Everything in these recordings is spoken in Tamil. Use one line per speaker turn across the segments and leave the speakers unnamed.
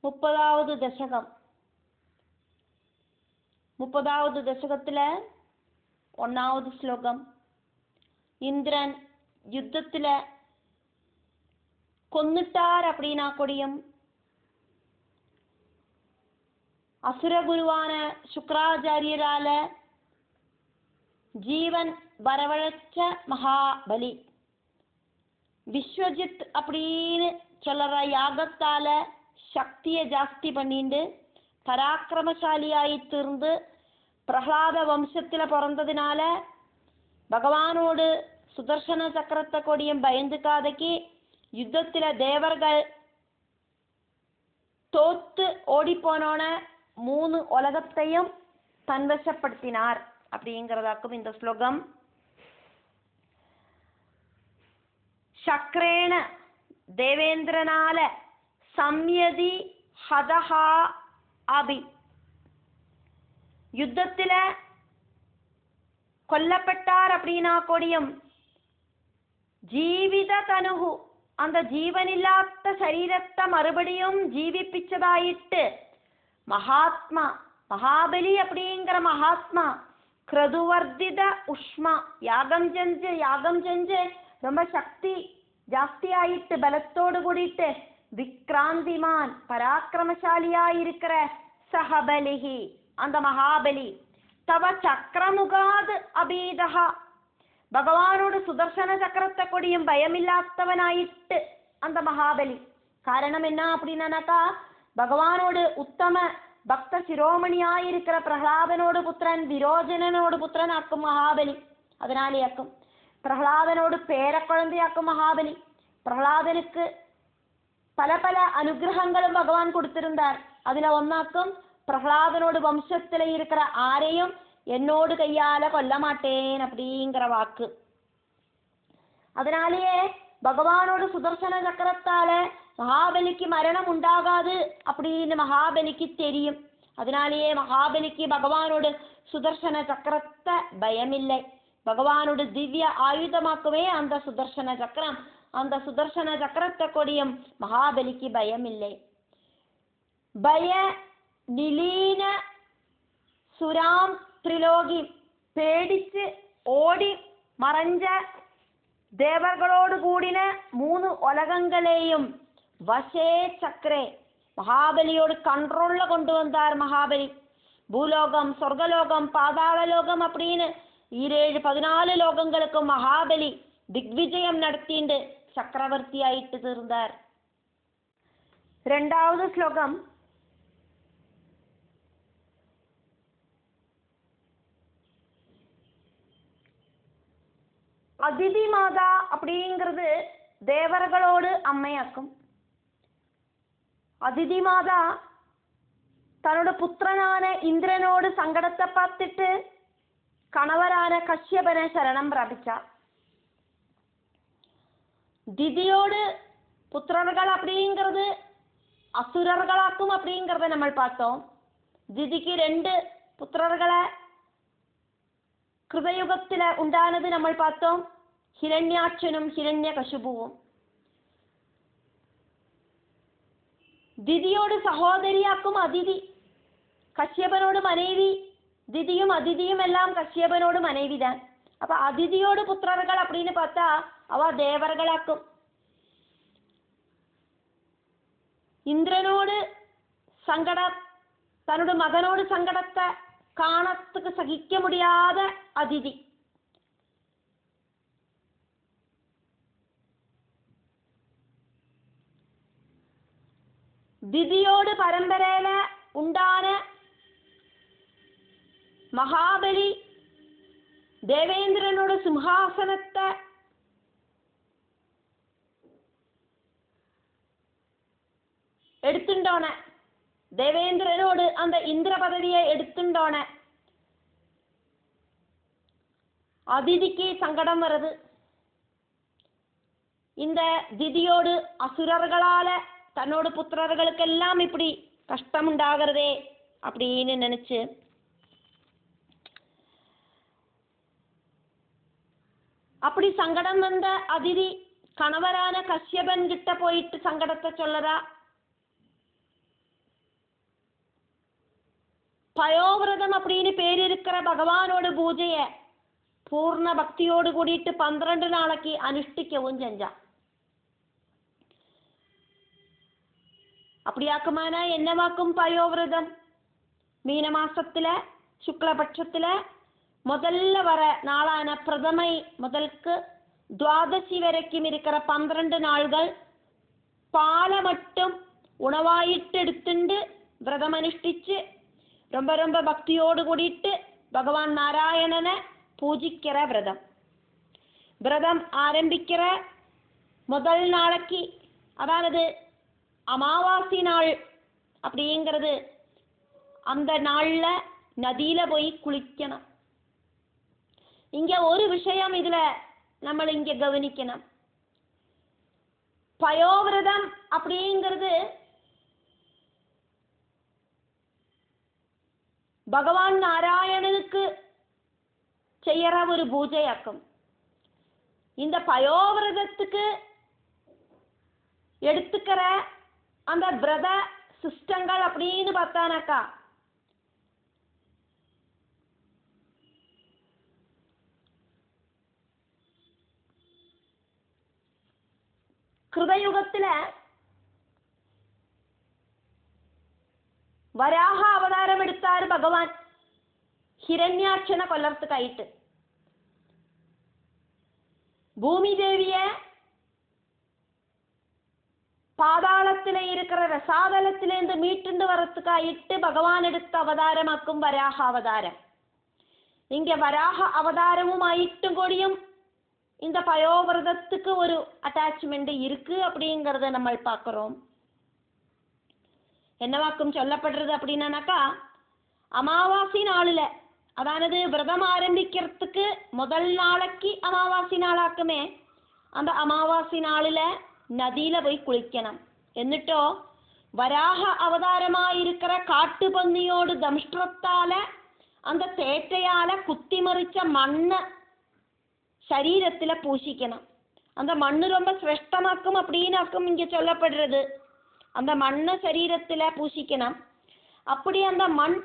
30வது தசகம். 30வது தசகத்துல 1வது ஸ்லோகம். இந்திரன் யுத்தத்துல கொன்னுட்டார் அப்படின்னா கூடியும் அசுரகுருவான சுக்ராச்சாரியரால ஜீவன் வரவழைச்ச மகாபலி விஸ்வஜித் அப்படின்னு சொல்ற யாகத்தால சக்தியை ஜாஸ்தி பண்ணிண்டு பராக்கிரமசாலியாയി தீர்ந்து பிரஹ்லாத வம்சத்துல பிறந்ததினால பகவானோடு சுதர்சன சக்கரத்தை கொடியும் பயந்துக்காதக்கி யுத்தத்துல தேவர்கள் தோத்து ஓடிப்போனோன 3 உலகத்தையும் தன்வசப்படுத்தினார் அப்படிங்கிறதாக்கும் இந்த ஸ்லோகம். சக்ரேண தேவேந்திரனால சம்யதி ஹதஹா அபி யுத்தத்துல கொல்லப்பட்டார் அப்படின்னா கொடியும் ஜீவித தனுகு அந்த ஜீவனில்லாத சரீரத்தை மறுபடியும் ஜீவிப்பிச்சதாயிட்டு மகாத்மா மகாபலி அப்படிங்கிற மகாத்மா கிருதுவர்தித உஷ்மா யாகம் செஞ்சு ரொம்ப சக்தி ஜாஸ்தி ஆயிட்டு பலத்தோடு கூடிட்டு விக்ராந்திமான் பராக்கிரமசாலியாயிருக்கிற சஹபலிஹி அந்த மகாபலி தவ சக்கரமுகாது அபீதஹா பகவானோடு சுதர்சன சக்கரத்தை கொடியும் பயமில்லாதவனாயிட்டு அந்த மகாபலி. காரணம் என்ன அப்படின்னாக்கா பகவானோடு உத்தம பக்த சிரோமணியாயிருக்கிற பிரஹ்லாதனோடு புத்திரன் விரோஜனனோடு புத்திரன் ஆக்கும் மகாபலி. அதனாலேயாக்கும் பிரஹ்லாதனோடு பேர குழந்தையாக்கும் மகாபலி. பிரஹ்லாதனுக்கு பல பல அனுகிரகங்களும் பகவான் கொடுத்திருந்தார். அதுல ஒன்னாக்கும் பிரஹ்லாதனோடு வம்சத்துல இருக்கிற ஆரையும் என்னோடு கையால கொல்ல மாட்டேன் அப்படிங்கிற வாக்கு. அதனாலேயே பகவானோடு சுதர்சன சக்கரத்தால மகாபலிக்கு மரணம் உண்டாகாது அப்படின்னு மகாபலிக்கு தெரியும். அதனாலேயே மகாபலிக்கு பகவானோடு சுதர்சன சக்கரத்தை பயமில்லை. பகவானோடு திவ்ய ஆயுதமாக்குவே அந்த சுதர்சன சக்கரம். அந்த சுதர்சன சக்கரத்தை கொடியும் மகாபலிக்கு பயமில்லை. பய நிலீன சுராம் திரிலோகி பேடிச்சு ஓடி மறைஞ்ச தேவர்களோடு கூடின 3 உலகங்களையும் வசே சக்கரே மகாபலியோடு கண்ட்ரோல்ல கொண்டு வந்தார் மகாபலி. பூலோகம் சொர்க்கலோகம் பாதாளலோகம் அப்படின்னு 14 லோகங்களுக்கும் மகாபலி திக்விஜயம் நடத்திண்டு சக்கரவர்த்தி ஆயிட்டு இருந்தார். 2வது ஸ்லோகம். அதிதி மாதா அப்படிங்கிறது தேவர்களோடு அம்மையாக்கும். அதிதி மாதா தன்னோட புத்திரனான இந்திரனோடு சங்கடத்தை பார்த்துட்டு கணவரான கஷ்யபனை சரணம் பிராபிச்சா. திதியோடு புத்திரர்கள் அப்படிங்கிறது அசுரர்களாக்கும் அப்படிங்கிறத நம்ம பார்த்தோம். திதிக்கு 2 புத்திரர்களை கிருதயுகத்துல உண்டானது நம்ம பார்த்தோம். ஹிரண்யாட்சனும் ஹிரண்யகசிபுவும். திதியோடு சகோதரியாக்கும் அதிதி கஷ்யபனோடு மனைவி. திதியும் அதிதியும் எல்லாம் கஷ்யபனோடு மனைவிதான். அப்ப அதிதியோடு புத்திரர்கள் அப்படின்னு பார்த்தா அவ தேவர்களாக்கும். இந்திரனோடு தன்னோட மகனோடு சங்கடத்தை காணத்துக்கு சகிக்க முடியாத அதிதி. திதியோடு பரம்பரையில உண்டான மகாபலி தேவேந்திரனோட சிம்ஹாசனத்தை எடுத்துட்டோன தேவேந்திரனோடு அந்த இந்திர பதவியை எடுத்துட்டோன அதிதிக்கு சங்கடம் வருது. இந்த திதியோடு அசுரர்களால தன்னோட புத்திரர்களுக்கெல்லாம் இப்படி கஷ்டம் உண்டாகிறதே அப்படின்னு நினைச்சு அப்படி சங்கடம் வந்த அதிதி கணவரான கஷ்யபன் கிட்ட போயிட்டு சங்கடத்தை சொல்லறா. பயோவிரதம் அப்படின்னு பேர் இருக்கிற பகவானோட பூஜையை பூர்ண பக்தியோடு கூடிட்டு 12 நாளைக்கு அனுஷ்டிக்கவும் செஞ்சான். அப்படியாக்குமானா என்னவாக்கும் பயோவிரதம்? மீன மாசத்துல சுக்லபட்சத்துல முதல்ல வர நாளான பிரதமை முதலுக்கு துவாதசி வரைக்கும் இருக்கிற 12 நாள்கள் பாலை மட்டும் உணவாயிட்டு எடுத்துண்டு விரதம் அனுஷ்டிச்சு ரொம்ப ரொம்ப பக்தியோடு கூடிட்டு பகவான் நாராயணனை பூஜிக்கிற விரதம். விரதம் ஆரம்பிக்கிற முதல் நாளைக்கு, அதாவது அமாவாசை நாள் அப்படிங்கிறது, அந்த நாள்ல நதியில போய் குளிக்கணும். இங்க ஒரு விஷயம் இதுல நம்ம இங்க கவனிக்கணும். பயோவிரதம் அப்படிங்கிறது பகவான் நாராயணனுக்கு செய்யற ஒரு பூஜையாக்கும். இந்த பயோவிரதத்துக்கு எடுத்துக்கிற அந்த விரத சிஸ்டங்கள் அப்படின்னு பார்த்தானாக்கா, கிருதயுகத்துல வராக அவதாரம் எடுத்தாரு பகவான் ஹிரண்யாட்சனை கொல்லறதுக்காயிட்டு. பூமி தேவிய பாதாளத்தில இருக்கிற ரசாதலத்திலேருந்து மீட்டுண்டு வரத்துக்காயிட்டு பகவான் எடுத்த அவதாரமாக்கும் வராக அவதாரம். இங்க வராக அவதாரமும் ஆயிட்டும் கூடியும் இந்த பயோவிரதத்துக்கு ஒரு அட்டாச்மெண்ட் இருக்கு அப்படிங்கிறத நம்ம பார்க்கிறோம். என்னவாக்கும் சொல்லப்படுறது அப்படின்னாக்கா, அமாவாசை நாளில், அதாவது விரதம் ஆரம்பிக்கிறதுக்கு முதல் நாளைக்கு அமாவாசை நாளாக்குமே, அந்த அமாவாசை நாளில் நதியில போய் குளிக்கணும். എന്നിട്ടോ வராக அவதாரமாயிருக்கிற காட்டுபന്നിயோடு தம்ஷ்டத்தால அந்த தேட்டையால குத்திமறிச்ச மண்ணை சரீரத்துல பூசிக்கணும். அந்த மண்ணு ரொம்ப சிரேஷ்டமாக்கும் அப்படின்னாக்கும் இங்க சொல்லப்படுறது. அந்த மண்ணை சரீரத்துல பூசிக்கணும். அப்படி அந்த மண்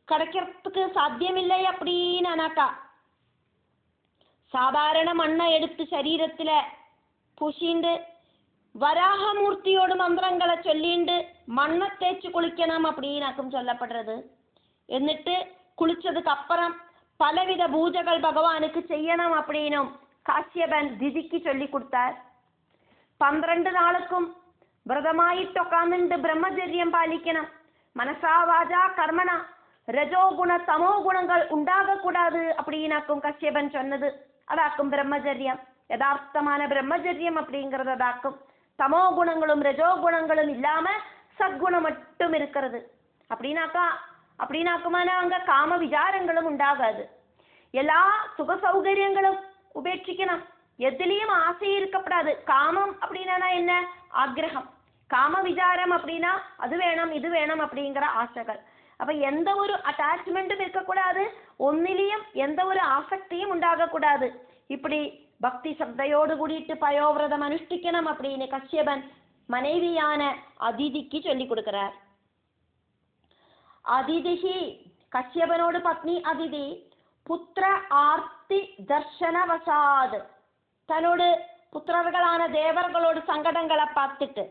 கிடைக்கிறதுக்கு சாத்தியமில்லை அப்படின்னாக்கா, சாதாரண மண்ணை எடுத்து சரீரத்துல பூசிண்டு வராகமூர்த்தியோடு மந்திரங்களை சொல்லிண்டு மண்ணை தேய்ச்சி குளிக்கணும் அப்படின்னாக்கும் சொல்லப்படுறது. എന്നിട്ട് குளிச்சதுக்கு அப்புறம் பலவித பூஜைகள் பகவானுக்கு செய்யணும் அப்படின்னும் காசியபன் திதிக்கு சொல்லி கொடுத்தார். 12 നാളുക്കും വ്രതമായിട്ടൊക്കാന്നുണ്ട് ബ്രഹ്മചര്യം പാലിക്കണം. മനസാ വാചാ കർമ്മണ രജോ ഗുണ തമോ ഗുണങ്ങൾ ഉണ്ടാകக்கூடாது அப்படின்னாக்கும் கஷ்யபன் சொன்னது. அதாக்கும் பிரம்மச்சரியம். யதார்த்தமான பிரம்மச்சரியம் அப்படிங்கிறது அதாக்கும். தமோ குணங்களும் ரஜோ குணங்களும் இல்லாம சத்குணம் மட்டும் இருக்கிறது. அப்படின்னாக்குமான அங்க காம விசாரங்களும் உண்டாகாது. எல்லா சுக சௌகரியங்களும் உபேட்சிக்கணும். எதுலேயும் ஆசை இருக்கப்படாது. காமம் அப்படின்னா என்ன? ஆக்ரகம். காம விசாரம் அப்படின்னா அது வேணும் இது வேணும் அப்படிங்கிற ஆசைகள். அப்ப எந்த ஒரு அட்டாச்மெண்ட்டும் இருக்கக்கூடாது. ஒன்னிலையும் எந்த ஒரு ஆசக்தியும் உண்டாகக்கூடாது. இப்படி பக்தி சப்தையோடு கூடிட்டு பயோவிரதம் அனுஷ்டிக்கணும் அப்படின்னு கஷ்யபன் மனைவியான அதிதிக்கு சொல்லி கொடுக்கிறார். அதிதிஹி, கஷ்யபனோடு பத்னி அதிதி, புத்திர ஆர்த்தி தர்ஷனவசாத், தன்னோடு புத்திரர்களான தேவர்களோடு சங்கடங்களை பார்த்துட்டு,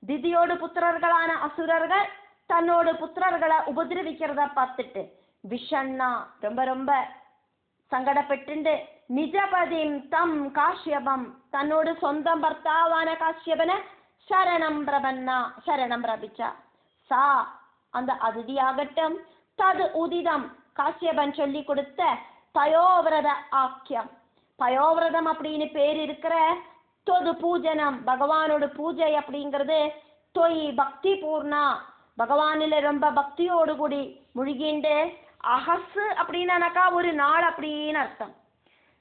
திதியோடு புத்திரர்களான அசுரர்கள் தன்னோடு புத்திரர்களை உபதிரவிக்கிறத பார்த்துட்டு, விஷண்ணா ரொம்ப ரொம்ப சங்கடப்பட்டு நிஜபதிம் தம் காஷ்யபம், தன்னோடு சொந்தம் பர்த்தாவான காஷ்யபனை சரணம் பிரபன்னா சரணம் பிரபிச்சா. சா, அந்த அதிதியாகட்டும், தது உதிதம், காஷ்யபன் சொல்லி கொடுத்த பயோவிரத ஆக்கியம், பயோவிரதம் அப்படின்னு பேர் இருக்கிற தொது பூஜனம், பகவானோட பூஜை அப்படிங்கிறது தொய் பக்தி பூர்ணா, பகவானில ரொம்ப பக்தியோடு கூடி முழுகிண்டு, அகசு அப்படின்னாக்கா ஒரு நாள் அப்படின்னு அர்த்தம்.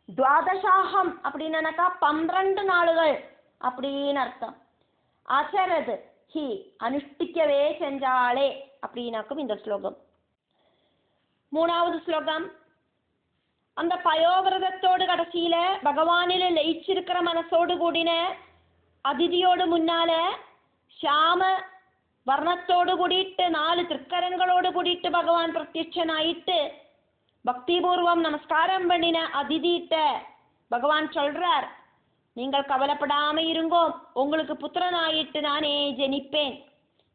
துவாதசாகம் அப்படின்னாக்கா 12 நாளுகள் அப்படின்னு அர்த்தம். அசரது ஹி, அனுஷ்டிக்கவே செஞ்சாளே அப்படின்னாக்கும் இந்த ஸ்லோகம். 3வது ஸ்லோகம், அந்த பயோவிரதத்தோடு கடைசியில பகவானில லயிச்சிருக்கிற மனசோடு கூடின அதிதியோடு முன்னால ஷாம വർണ്ണത്തോട് കൂടിയിട്ട് 4 തൃക്കരങ്ങളോട് കൂടിയിട്ട് ഭഗവാൻ പ്രത്യക്ഷനായിട്ട് பக்திபூர்வம் நமஸ்காரம் பண்ணின அதிதிட்ட பகவான் சொல்றார், நீங்கள் கவலைப்படாம இருங்கோ, உங்களுக்கு புத்திரனாயிட்டு நானே ஜெனிப்பேன்,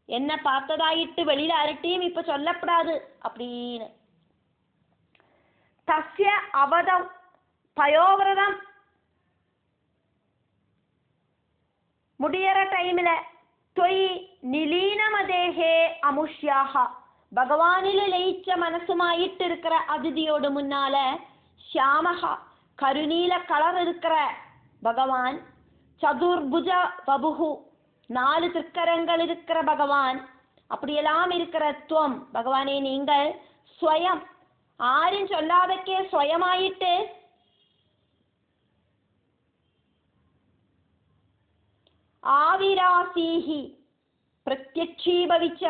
என்ன பார்த்ததாயிட்டு வெளியில அரட்டியும் இப்ப சொல்லப்படாது அப்படின்னு. தஸ்ய அவதம் பயோவிரதம் முடியற டைம்ல தொய் நிலீனமதேகே அமுஷ்யாக ഭഗവാനിൽ ലയിച്ച മനസ്സുമായിട്ട് இருக்கிற அதிதியோடு முன்னால ശ്യാമഹ கருநீல கலர் இருக்கிற பகவான், சதுர்புஜ வபுகு 4 திருக்கரங்கள் இருக்கிற பகவான், அப்படியெல்லாம் இருக்கிற துவம் பகவானே நீங்கள் ஸ்வயம் ആരും ചൊല്ലാതൊക്കെ സ്വയമായിട്ട് ആവിരാസീഹി പ്രത്യക്ഷീഭവിച്ച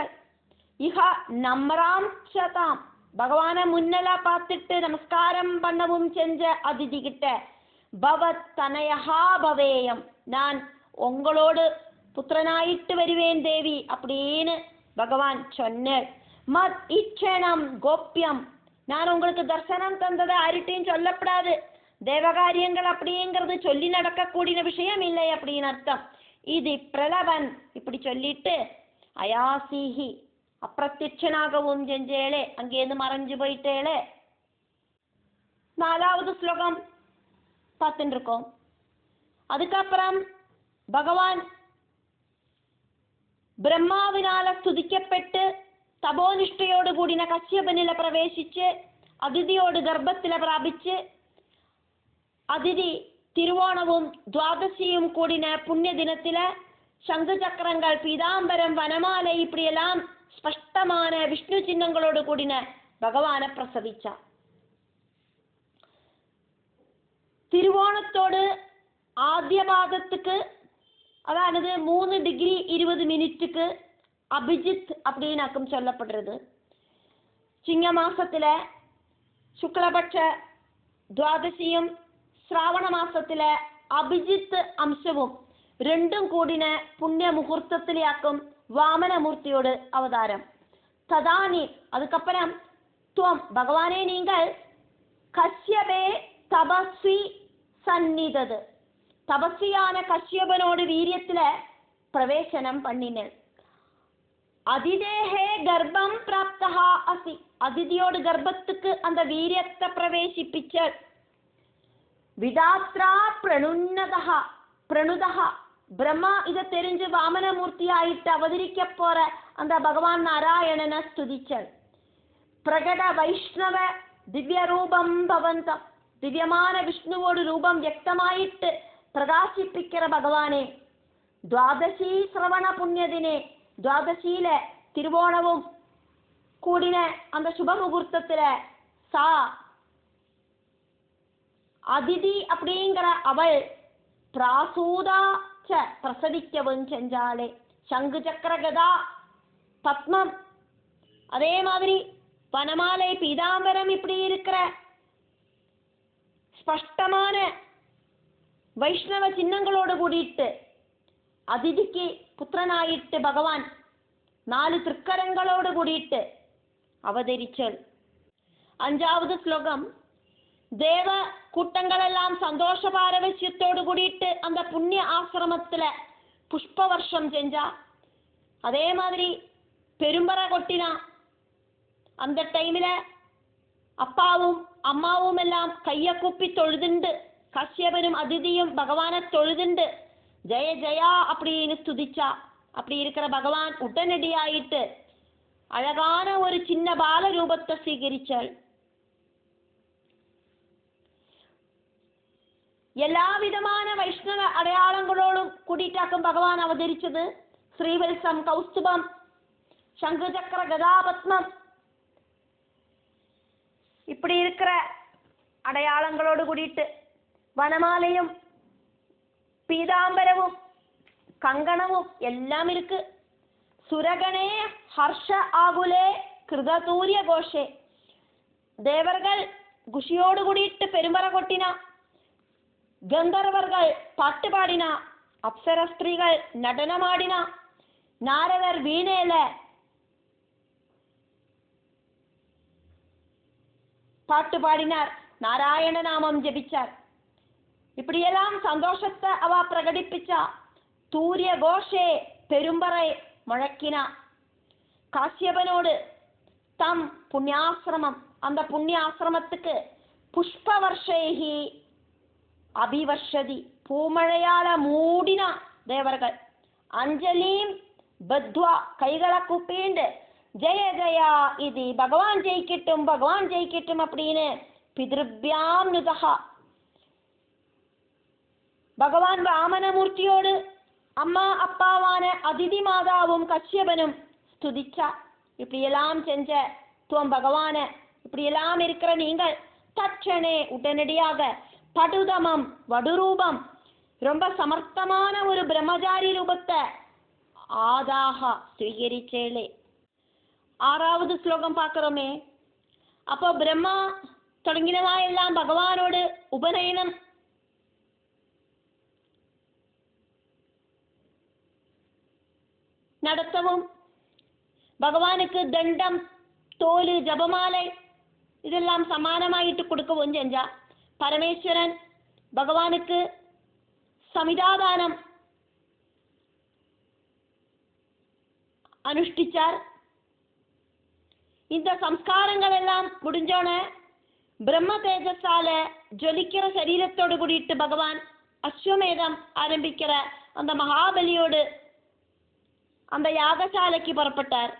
ഇഹ നമ്രാം ചതാം பகவானை முன்னல பார்த்துட்டு நமஸ்காரம் பண்ணவும் செஞ்ச அதிதி கிட்ட பவத் தனயஹா பவேயம், நான் உங்களோடு புத்திரனாயிட்டு வருவேன் தேவி அப்படின்னு பகவான் சொன்னார். மத் இச்சனம் கோப்யம், நான் உங்களுக்கு தர்சனம் தந்தது யார்கிட்டையும் சொல்லப்படாது, தேவகாரியங்கள் அப்படிங்கிறது சொல்லி நடக்கக்கூடிய விஷயம் இல்லை அப்படின்னு அர்த்தம். இது பிரலவன் இப்படி சொல்லிட்டு அயாசீஹி அப்பிரத்யட்சனாகவும் செஞ்சேளே, அங்கேருந்து மறைஞ்சு போயிட்டேளே. 4வது ஸ்லோகம் பார்த்துட்டு இருக்கோம். அதுக்கப்புறம் பகவான் பிரம்மாவினால ஸ்துதிக்கப்பட்டு தபோனிஷ்டையோடு கூடின கஷ்யபனில பிரவேசிச்சு அதிதியோடு கர்ப்பத்தில பிராபிச்சு அதிதி திருவோணവും ദ്വാദശിയും കൂടിன പുണ്യ ദിനത്തില ശംഖ് ചക്രങ്ങൾ പീതാംബരം വനമാല இப்படியெல்லாம் ஸ்பஷ்டமான விஷ்ணு சின்னங்களோடு கூடின பகவானை பிரசவிச்சா. திருவோணத்தோடு ஆத்திய பாதத்துக்கு அதாவது 3 டிகிரி 20 மினிட்டுக்கு அபிஜித் அப்படின்னாக்கும் சொல்லப்படுறது. சிங்க மாசத்துல சுக்லபட்ச ദ്വാദശിയും ശ്രാവണ മാസത്തില അഭിജിത്ത് അംശവും രണ്ടും കൂടിന പുണ്യ മുഹൂർത്തത്തിലാക്കും വാമനമൂർത്തിയോട് അവതാരം. തദാനി அதுக்கப்புறம் துவம் பகவானே நீங்கள் கஷ்யபே தபஸ்வி சந்நிதது, தபஸ்வியான கஷ்யபனோடு வீரியத்துல பிரவேசனம் பண்ணினேன். அதிதேகே கர்ப்பம் பிராப்தஹா அசி, அதிதியோடு கர்ப்பத்துக்கு அந்த வீரியத்தை பிரவேசிப்பிச்ச. விதாத்ரா பிரணுன்னதஹா பிரணுதஹா, பிரம்மா இதை தெரிஞ்சு வாமனமூர்த்தி ஆயிட்டு அவதரிக்க போற அந்த பகவான் நாராயணனை ஸ்துதிச்சல். பிரகட வைஷ்ணவ திவ்ய ரூபம் பவந்தம், திவ்யமான விஷ்ணுவோடு ரூபம் வியக்தமாயிட்டு பிரகாசிப்பிக்கிற பகவானே. ദ്വാദശി சிரவண புண்ணியதினே, ദ്വാദശിயில திருவோணவும் கூடின அந்த சுப முகூர்த்தத்துல சா அதிதி அப்படிங்கிற அவள் பிராசூதா பிரசவிக்கவும் செஞ்சாலே. சங்கு சக்கர கதா பத்மம் அதே மாதிரி வனமாலை பீதாம்பரம் இப்படி இருக்கிற ஸ்பஷ்டமான வைஷ்ணவ சின்னங்களோடு கூடிட்டு அதிதிக்கு புத்திரனாயிட்டு பகவான் 4 திருக்கரங்களோடு கூடிட்டு அவதரிச்சல். 5வது ஸ்லோகம் தேவ கூட்டங்களெல்லாம் சந்தோஷ பாரவசியத்தோடு கூடிட்டு அந்த புண்ணிய ஆசிரமத்துல புஷ்ப வருஷம் செஞ்சா. அதே மாதிரி பெரும்பறை கொட்டினா. அந்த டைம்ல அப்பாவும் அம்மாவும் எல்லாம் கைய கூப்பி தொழுதுண்டு கஷ்யபனும் அதிதியும் பகவானை தொழுதுண்டு ஜெய ஜெயா அப்படின்னு ஸ்துதிச்சா. அப்படி இருக்கிற பகவான் உடனடியாயிட்டு அழகான ஒரு சின்ன பால ரூபத்தை സ്വീകരിച്ചാள். എല്ലാ വിധமான வைஷ்ணவ அடையாளங்களோடும் கூட்டிட்டாக்கும் பகவான் அவதரிச்சது. ஸ்ரீவல்சம் கௌஸ்துபம் சங்கு சக்கர கதாபத்மம் இப்படி இருக்கிற அடையாளங்களோடு கூடிட்டு வனமாலையும் பீதாம்பரவும் கங்கணமும் எல்லாம் இருக்கு. சுரகணே ஹர்ஷ ஆகுலே கிருததூரிய கோஷே, தேவர்கள் குஷியோடு கூடிட்டு பெரும்பறை கொட்டினா. கந்தர்வர்கள் பாட்டு பாடினா. அப்சர ஸ்திரீகள் நடனமாடினா. நாரதர் வீணையில பாட்டு பாடினார், நாராயண நாமம் ஜபிச்சார். இப்படியெல்லாம் சந்தோஷத்தை அவ பிரகடிப்பிச்சா. தூரிய கோஷே பெரும்பறை முழக்கினா. காசியபனோடு தம் புண்ணியாசிரமம், அந்த புண்ணியாசிரமத்துக்கு புஷ்பவர்ஷேகி அபிவர்ஷதி, பூமழையால மூடினா தேவர்கள். அஞ்சலியும் பத்வா, கைகளை கூப்பிண்டு ஜெய ஜெயா இது பகவான் ஜெயிக்கட்டும் பகவான் ஜெயிக்கட்டும் அப்படின்னு பிதிருப்யாம் நுதகா, பகவான் வாமனமூர்த்தியோடு அம்மா அப்பாவான அதிதி மாதாவும் கஷ்யபனும் ஸ்துதிச்சா. இப்படியெல்லாம் செஞ்ச துவம் பகவான, இப்படியெல்லாம் இருக்கிற நீங்கள் தட்சணே உடனடியாக படுதமம் வடுரூபம், ரொம்ப சமர்த்தமான ஒரு பிரம்மச்சாரி ரூபத்தை ஆதாக ஸ்வீகரிச்சேளே. 6வது ஸ்லோகம் பார்க்கிறோமே. அப்போ பிரம்மா தொடங்கினவா எல்லாம் பகவானோடு உபநயனம் நடத்தவும், பகவானுக்கு தண்டம் தோல் ஜபமாலை இதெல்லாம் சமானமாயிட்டு கொடுக்கவும் செஞ்சா. பரமேஸ்வரன் பகவானுக்கு சமிதாதானம் அனுஷ்டிச்சார். இந்த சம்ஸ்காரங்கள் எல்லாம் முடிஞ்சோன பிரம்ம தேஜஸால ஜொலிக்கிற சரீரத்தோடு கூடிட்டு பகவான் அஸ்வமேதம் ஆரம்பிக்கிற அந்த மகாபலியோடு அந்த யாகசாலைக்கு புறப்பட்டார்.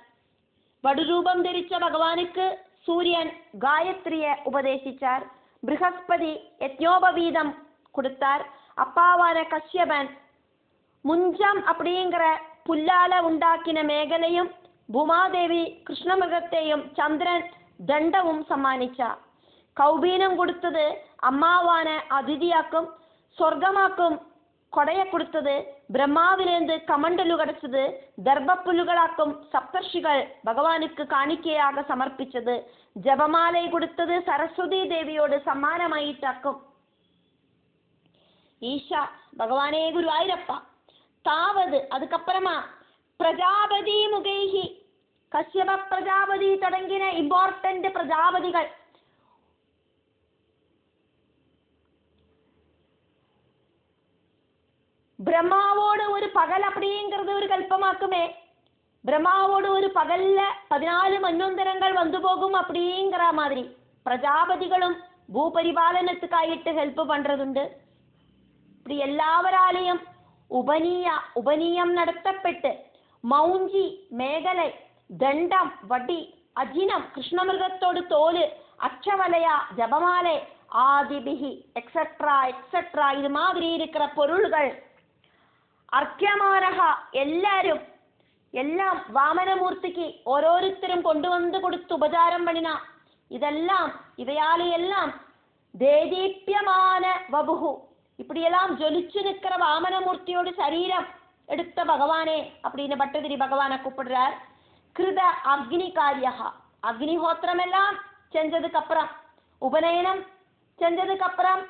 வடுரூபம் தரிச்ச பகவானுக்கு சூரியன் காயத்ரிய உபதேசிச்சார். ப்ரஹஸ்பதி யஜ்ஞோபவீதம் கொடுத்தார். அப்பாவான கஷ்யபன் முஞ்சம் அப்படிங்கிற புல்லால உண்டாக்கின மேகலையும், பூமாதேவி கிருஷ்ணமிருகத்தையும், சந்திரன் தண்டவும் சம்மானிச்சா. கௌபீனம் கொடுத்தது அம்மாவான அதிதியாக்கும், சொர்க்கமாக்கும் கொடைய கொடுத்தது பிரம்மாவிலிருந்து கமண்டலு கிடைச்சது, தர்ப்ப புல்லுகளாக்கும் சப்தர்ஷிகள் பகவானுக்கு காணிக்கையாக சமர்ப்பிச்சது, ஜபமாலை கொடுத்தது சரஸ்வதி தேவியோடு சம்மானமாயிட்டாக்கும். ஈஷா பகவானே குருவாயிரப்பா தாவது. அதுக்கப்புறமா பிரஜாபதி முகைஹி, கஷ்யப பிரஜாபதி தொடங்கின இம்பார்ட்டன்ட் பிரஜாபதிகள் பிரம்மாவோடு ஒரு பகல் அப்படிங்கிறது ஒரு கல்பமாக்குமே. பிரம்மாவோடு ஒரு பகல்ல 14 மன்வந்தரங்கள் வந்து போகும் அப்படிங்கிற மாதிரி பிரஜாபதிகளும் பூபரிபாலனத்துக்காயிட்டு ஹெல்ப் பண்றதுண்டு. இப்படி எல்லாவராலையும் உபநீயம் நடத்தப்பட்டு மௌஞ்சி மேகலை தண்டம் வடி அஜினம் கிருஷ்ணமிருகத்தோடு தோல் அச்சவலையா ஜபமாலை ஆதிபிகி எக்ஸெட்ரா எக்ஸெட்ரா இது மாதிரி இருக்கிற பொருள்கள் அர்க்கியமானகா எல்லாரும் எல்லாம் வாமனமூர்த்திக்கு ஓரோருத்தரும் கொண்டு வந்து கொடுத்து உபச்சாரம் பண்ணினா. இதெல்லாம் இவையாலையெல்லாம் தேதீப்யமான வபுகு, இப்படியெல்லாம் ஜொலிச்சு நிற்கிற வாமனமூர்த்தியோடு சரீரம் எடுத்த பகவானே அப்படின்னு பட்டதிரி பகவானை கூப்பிடுறார். கிருத அக்னி காரியகா, அக்னிஹோத்திரம் எல்லாம் செஞ்சதுக்கு அப்புறம், உபநயனம் செஞ்சதுக்கு அப்புறம்,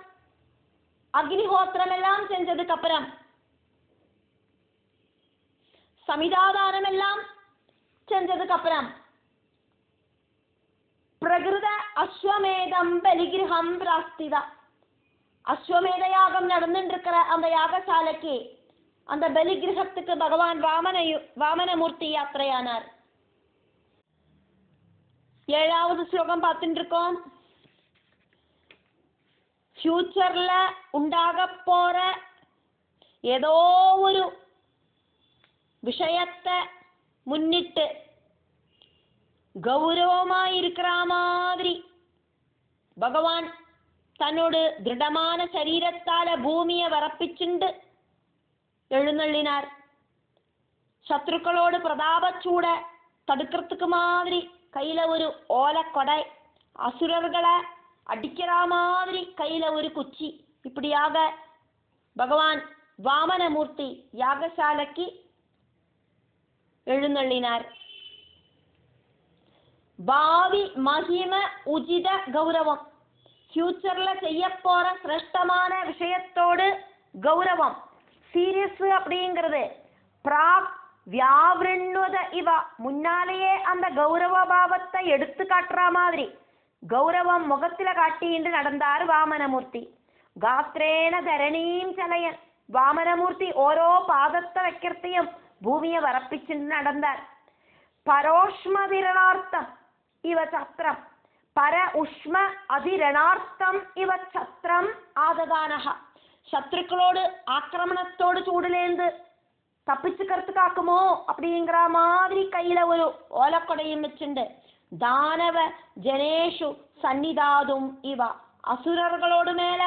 அக்னிஹோத்திரம் எல்லாம் செஞ்சதுக்கு அப்புறம், சமிதாதானம் எல்லாம் செஞ்சதுக்கு அப்புறம், பிரகிருத அஸ்வமேதம் பலிகிரகம் பிராஸ்திதா, அஸ்வமேத யாகம் நடந்துட்டு இருக்கிற அந்த யாகசாலைக்கு அந்த பலிகிரகத்துக்கு பகவான் வாமனமூர்த்தி யாத்திரையானார். 7வது ஸ்லோகம் பார்த்துட்டு இருக்கோம். ஃபியூச்சர்ல உண்டாக போற ஏதோ ஒரு விஷயத்தை முன்னிட்டு கௌரவமாயிருக்கிற மாதிரி பகவான் தன்னோடு திருடமான சரீரத்தால பூமியை வரப்பிச்சுண்டு எழுந்தள்ளினார். சத்ருக்களோடு பிரதாபச்சூட தடுக்கிறதுக்கு மாதிரி கையில ஒரு ஓலக்கொடை, அசுரர்களை அடிக்கிற மாதிரி கையில ஒரு குச்சி, இப்படியாக பகவான் வாமனமூர்த்தி யாகசாலைக்கு எழுந்தள்ளினார். பாவி மகிம உஜித கௌரவம், ஃபியூச்சர்ல செய்ய போற சிரேஷ்டமான விஷயத்தோடு கௌரவம், சீரியஸ் அப்படிங்கிறது பிராக் வியாவிருண்ணுத இவ முன்னாலேயே அந்த கௌரவ பாவத்தை எடுத்து காட்டுற மாதிரி கௌரவம் முகத்துல காட்டிட்டு நடந்தார் வாமனமூர்த்தி. காத்திரேன தரணீம் சலயன் வாமனமூர்த்தி ஓரோ பாதத்தை வைக்கிறதையும் பூமியை வரப்பிச்சுட்டு நடந்தார். பரோஷ்ம விரணார்த்தம் இவ சத்திரம் பர உஷ்ம அதிரணார்த்தம் இவ சத்திரம் ஆததானக சத்ருக்களோடு ஆக்கிரமணத்தோடு சூடுலேந்து தப்பிச்சுக்கிறதுக்காக்குமோ அப்படிங்கிற மாதிரி கையில ஒரு ஓலக்கொடையும் வச்சுண்டு தானவ ஜனேஷு சன்னிதாதும் இவ அசுரர்களோடு மேல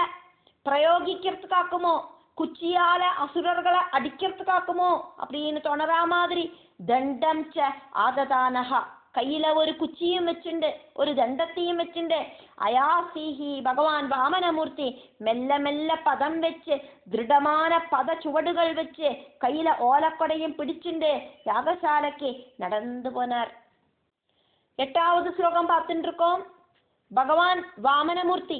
பிரயோகிக்கிறதுக்காக்குமோ குச்சியால அசுரர்களை அடிக்கிறதுக்காக்குமோ அப்படின்னு தோணறா மாதிரி தண்டம் ச ஆததானகா கையில ஒரு குச்சியும் வச்சுண்டு ஒரு தண்டத்தையும் வச்சுண்டு அயாசீஹி பகவான் வாமனமூர்த்தி மெல்ல மெல்ல பதம் வச்சு திருடமான பத சுவடுகள் வச்சு கையில ஓலக்கொடையும் பிடிச்சுண்டு யாகசாலைக்கு நடந்து போனார். 8வது ஸ்லோகம் பார்த்துட்டு இருக்கோம். பகவான் வாமனமூர்த்தி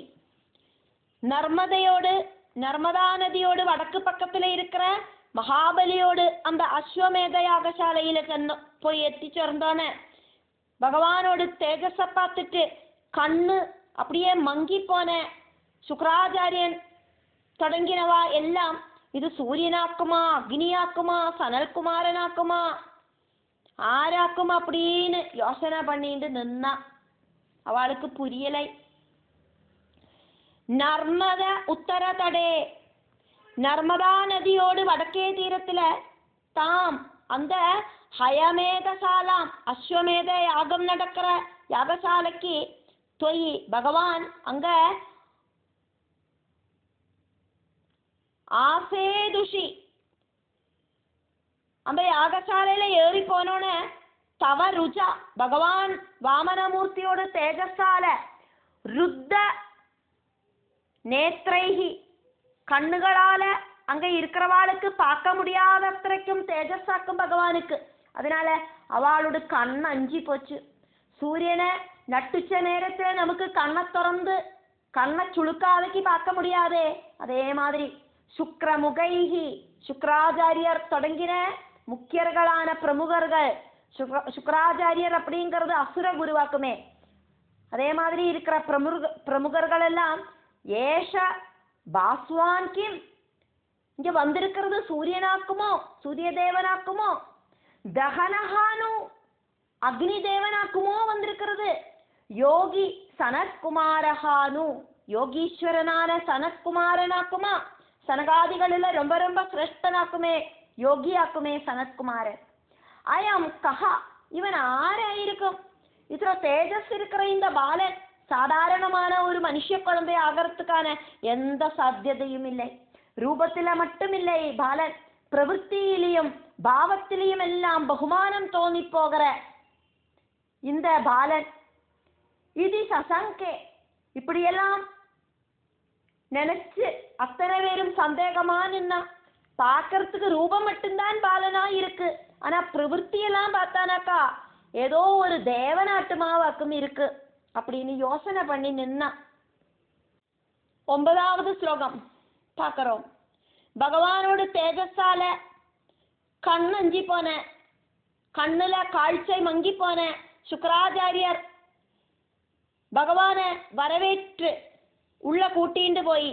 நர்மதா நதியோடு வடக்கு பக்கத்துல இருக்கிற மகாபலியோடு அந்த அஸ்வமேத யாகசாலையில போய் எத்தி சேர்ந்தோன்னு பகவானோட தேஜஸ பார்த்துட்டு கண்ணு அப்படியே மங்கி போன சுக்ராச்சாரியன் தொடங்கினவா எல்லாம் இது சூரியனாக்குமா அக்னியாக்குமா சனல்குமாரனாக்குமா ஆராக்கும் அப்படின்னு யோசனை பண்ணிட்டு நின்னா. அவளுக்கு புரியலை. நர்மத உத்தர தடே நர்மதா நதியோடு வடக்கே தீரத்துல தாம் அந்த ஹயமேதசாலாம் அஸ்வமேத யாகம் நடக்கிற யாகசாலைக்கு போய் பகவான் அங்க ஆசேதுஷி அந்த யாகசாலையில ஏறி போனோன்னு தவ ருஜா பகவான் வாமனமூர்த்தியோட தேஜஸால ருத்த நேத்ரைஹி கண்ணுகளால அங்க இருக்கிறவாளுக்கு பார்க்க முடியாதത്രയ്ക്കും தேஜஸாக்கும் பகவானுக்கு. அதனால அவளோட கண் அஞ்சி போச்சு. சூரியனை நட்டுச்ச நேரத்துல நமக்கு கண்ணை திறந்து கண்ணை சுழுக்காதைக்கு பார்க்க முடியாதே, அதே மாதிரி சுக்ரமுகைஹி சுக்ராச்சாரியர் தொடங்கின முக்கியர்களான பிரமுகர்கள் சுக்ராச்சாரியர் அப்படிங்கிறது அசுர குருவாக்குமே. அதே மாதிரி இருக்கிற பிரமுகர்கள் எல்லாம் ஏஷ பாஸ்வான் கிம் இங்க வந்திருக்கிறது சூரியனாக்குமோ சூரிய தேவனாக்குமோ தகனஹானு அக்னி தேவனாக்குமோ வந்திருக்கிறது யோகி சனத்குமாரஹானு யோகீஸ்வரனான சனத்குமாரனாக்குமா சனகாதிகளில் ரொம்ப ரொம்ப சிரேஷ்டனாக்குமே யோகியாக்குமே சனத்குமாரன். அயம் கஹா இவன் ஆராயிருக்கும். இത്ര தேஜஸ் இருக்கிற இந்த பாலன் சாதாரணமான ஒரு மனுஷ குழந்தை ஆகிறதுக்கான எந்த சாத்தியதையும் இல்லை. ரூபத்தில மட்டுமில்லை பாலன் பிரவൃத்தியிலையும் பாவத்திலையும் எல்லாம் பகுமானம் தோணி போகிற இந்த பாலன் இது சசங்கே இப்படியெல்லாம் நினைச்சு அத்தனை பேரும் சந்தேகமா நின்னா. பார்க்கறதுக்கு ரூபம் மட்டும்தான் பாலனா இருக்கு, ஆனா பிரவൃத்தியெல்லாம் பார்த்தானாக்கா ஏதோ ஒரு தேவநாட்டுமாவாக்கும் இருக்கு அப்படின்னு யோசனை பண்ணி நின்னா. 9வது ஸ்லோகம் பார்க்கிறோம். பகவானோட தேஜஸால கண்ணஞ்சி போன கண்ணுல காഴ്ചை மங்கி போன சுக்ராச்சாரியர் பகவானை வரவேற்று உள்ள கூட்டிண்டு போய்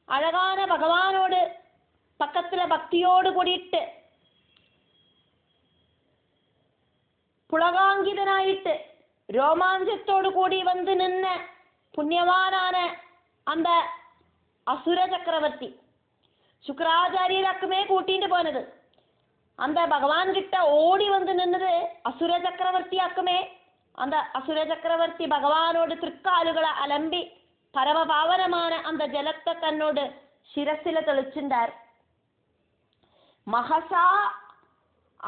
அழகான பகவானோடு பக்கத்துல பக்தியோடு கூடிட்டு புலகாங்கிதனாயிட்டு ரோமாஞ்சத்தோடு கூடி வந்து நின்ன புண்ணியவானான அந்த அசுர சக்கரவர்த்தி சுக்ராச்சாரியராக்குமே கூட்டிட்டு போனது. அந்த பகவான் கிட்ட ஓடி வந்து நின்னது அசுர சக்கரவர்த்தியாக்குமே. அந்த அசுர சக்கரவர்த்தி பகவானோடு திருக்காலுகளை அலம்பி பரமபாவனமான அந்த ஜலத்தை தன்னோடு சிரசில தெளிச்சுண்டார். மகசா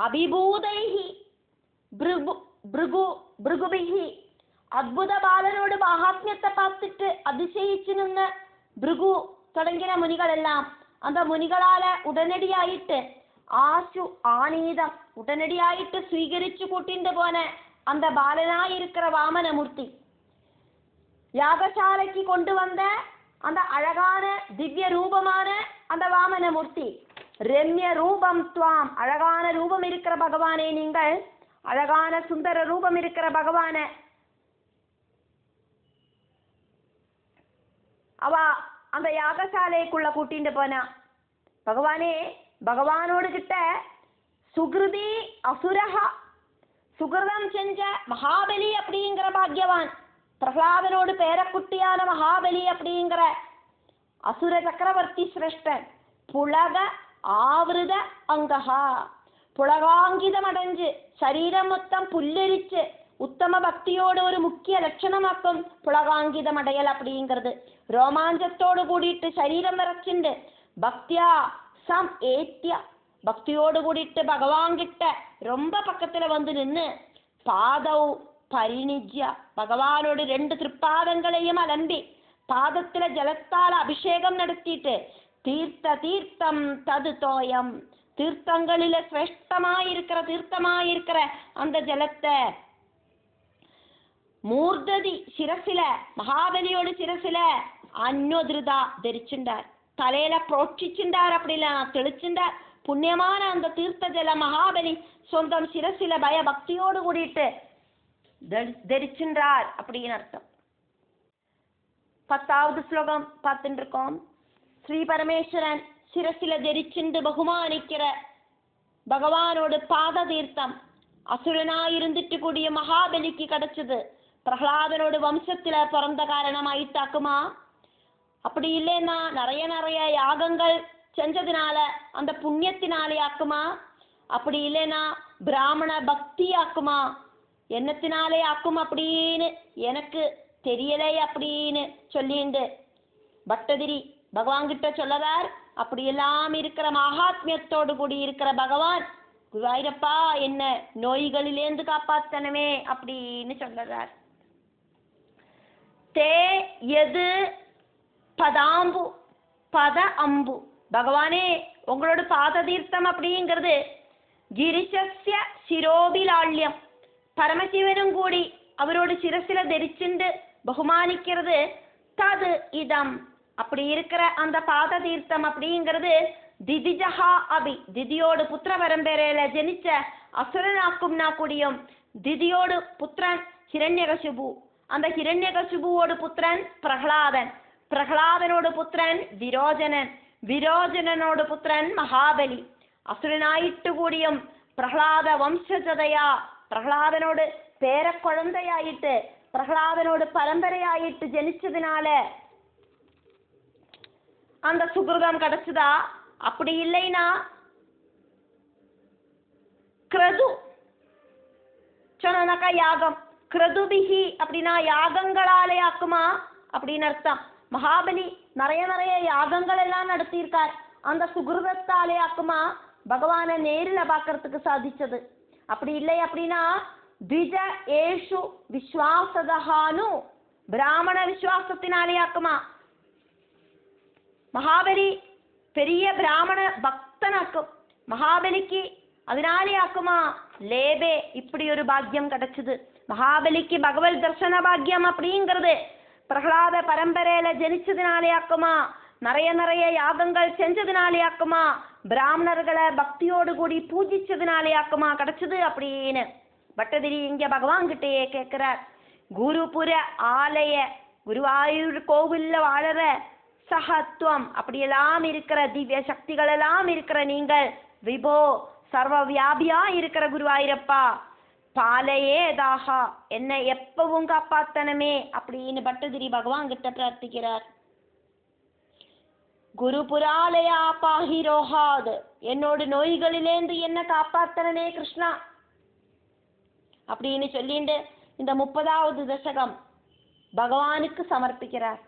அபிபூதைஹி பிருகுபிஹி அத்புத பாலனோடு மகாத்மியத்தை பார்த்துட்டு அதிசயிச்சு நின்ன பிருகு தொடங்கின முனிகள் எல்லாம் அந்த முனிகளால உடனடியாயிட்டு ஆசு ஆனீதம் உடனடியாயிட்டு സ്വീകരിച്ചു கூட்டிட்டு போன அந்த பாலனாயிருக்கிற வாமனமூர்த்தி யாகசாலைக்கு கொண்டு வந்த அந்த அழகான திவ்ய ரூபமான அந்த வாமனமூர்த்தி ரம்ய ரூபம் துவாம், அழகான ரூபம் இருக்கிற பகவானே நீங்கள், அழகான சுந்தர ரூபம் இருக்கிற பகவான அவ அந்த யாகசாலைக்குள்ள கூட்டிட்டு போனா. பகவானே, பகவானோடு கிட்ட சுகிருதி அசுரஹா, சுகிருதம் செஞ்ச மகாபலி அப்படிங்கிற பாக்யவான், பிரகலாதனோடு பேரக்குட்டியான மகாபலி அப்படிங்கிற அசுர சக்கரவர்த்தி சிரேஷ்டன், புலக ஆவிருத அங்கஹா, புலகாங்கிதம் அடைஞ்சு சரீரம் மொத்தம் புல்லரிச்சு உத்தம பக்தியோடு ஒரு முக்கிய லட்சணமாக்கும் புலகாங்கிதம் அடையல் அப்படிங்கிறது. ரோமாஞ்சத்தோடு கூடிட்டு சரீரம் விரைச்சுண்டு பக்தியா சம் ஏத்தியா, பக்தியோடு கூடிட்டு பகவான் கிட்ட ரொம்ப பக்கத்துல வந்து நின்று பாதவ் பரிணிஜ்யா, பகவானோடு 2 திருப்பாதங்களையும் அலம்பி பாதத்துல ஜலத்தால அபிஷேகம் நடத்திட்டு தீர்த்த தீர்த்தம் தது தோயம், தீர்த்தங்களில சிரேஷ்டமாயிருக்கிற தீர்த்தமாயிருக்கிற அந்த ஜலத்தை மூர்ததி சிரசில, மகாபலியோடு சிரசில அன்வதிருதா தரிச்சுண்டார், தலையில புரோட்சிச்சுண்டார், அப்படி இல்ல தெளிச்சுண்டார். புண்ணியமான அந்த தீர்த்த ஜல மகாபலி சொந்தம் சிரசில பய பக்தியோடு கூடிட்டு தரிச்சுண்டார் அப்படின்னு அர்த்தம். 10வது ஸ்லோகம் பார்த்துட்டு இருக்கோம். ஸ்ரீ பரமேஸ்வரன் சிரசில தரிச்சுண்டு பகுமானிக்கிற பகவானோட பாத தீர்த்தம் அசுரனாயிருந்துட்டு கூடிய மகாபலிக்கு கிடைச்சது பிரகலாதனோட வம்சத்துல பிறந்த காரணமாயிட்டாக்குமா? அப்படி இல்லைன்னா நிறைய யாகங்கள் செஞ்சதுனால அந்த புண்ணியத்தினாலே ஆக்குமா? அப்படி இல்லைன்னா பிராமண பக்தி ஆக்குமா? என்னத்தினாலே ஆக்கும் அப்படின்னு எனக்கு தெரியலை அப்படின்னு சொல்லிண்டு பட்டதிரி பகவான் கிட்ட சொல்லதார். அப்படி எல்லாம் இருக்கிற மகாத்மியத்தோடு கூடி இருக்கிற பகவான், குருவாயிரப்பா என்ன நோய்களிலேந்து காப்பாத்தனமே அப்படின்னு சொல்லறார். தே எது பதாம்பு பத அம்பு, பகவானே உங்களோட பாத தீர்த்தம் அப்படிங்கிறது கிரிசஸ்ய சிரோபிலாள்யம், பரமசிவனும் கூடி அவரோட சிரசில தரிச்சுண்டு பகுமானிக்கிறது. தது இதம், அப்படி இருக்கிற அந்த பாத தீர்த்தம் அப்படிங்கிறது திதிஜஹா அபி, திதியோடு புத்திர பரம்பரையில ஜனிச்ச அசுரனாக்கும்னா கூடியும் திதியோடு புத்திரன் ஹிரண்யகசிபு, அந்த ஹிரண்யகசிபுவோடு புத்திரன் பிரகலாதன், பிரகலாதனோடு புத்திரன் விரோஜனன், விரோஜனனோடு புத்திரன் மகாபலி. அசுரனாயிட்டு கூடியும் பிரகலாத வம்சஜதையா, பிரகலாதனோடு பேர குழந்தையாயிட்டு பிரகலாதனோடு பரம்பரையாயிட்டு ஜனிச்சதுனால அந்த சுகிருதம் கிடைச்சதா? அப்படி இல்லைன்னா கிரது சொன்னாக்கா யாகம், கிரதுபிகி அப்படின்னா யாகங்களாலே ஆக்குமா அப்படின்னு அர்த்தம். மகாபலி நிறைய யாகங்கள் எல்லாம் நடத்தியிருக்கார், அந்த சுகிருதத்தாலே ஆக்குமா? பகவானை நேரில் பார்க்கறதுக்கு சாதிச்சது. அப்படி இல்லை அப்படின்னா திஜ ஏஷு விஸ்வாசதஹானு, பிராமண விசுவாசத்தினாலே ஆக்குமா? மகாபலி பெரிய பிராமண பக்தனாக்கும், மகாபலிக்கு அதனாலே ஆக்குமா? லேபே, இப்படி ஒரு பாக்கியம் கிடைச்சது மகாபலிக்கு, பகவத் தர்சன பாக்கியம் அப்படிங்கிறது பிரகலாத பரம்பரையில ஜனிச்சதுனாலே ஆக்குமா? நிறைய யாகங்கள் செஞ்சதுனாலே ஆக்குமா? பிராமணர்களை பக்தியோடு கூடி பூஜிச்சதுனாலே ஆக்குமா கிடைச்சது அப்படின்னு பட்டதிரி இங்க பகவான் கிட்டேயே கேட்கிறார். குருபுர ஆலய, குருவாயூர் கோவில்ல வாழற சகத்துவம் அப்படியெல்லாம் இருக்கிற திவ்ய சக்திகள் எல்லாம் இருக்கிற நீங்கள், விபோ சர்வ வியாபியா இருக்கிற குருவாயூரப்பா, பாலையே தாகா, என்னை எப்பவும் காப்பாத்தனமே அப்படின்னு பட்டதிரி பகவான் கிட்ட பிரார்த்திக்கிறார். குரு புராலயா பாஹிரோஹாத், என்னோட நோய்களிலேந்து என்ன காப்பாத்தனமே கிருஷ்ணா அப்படின்னு சொல்லிட்டு இந்த 30வது தசகம் பகவானுக்கு சமர்ப்பிக்கிறார்.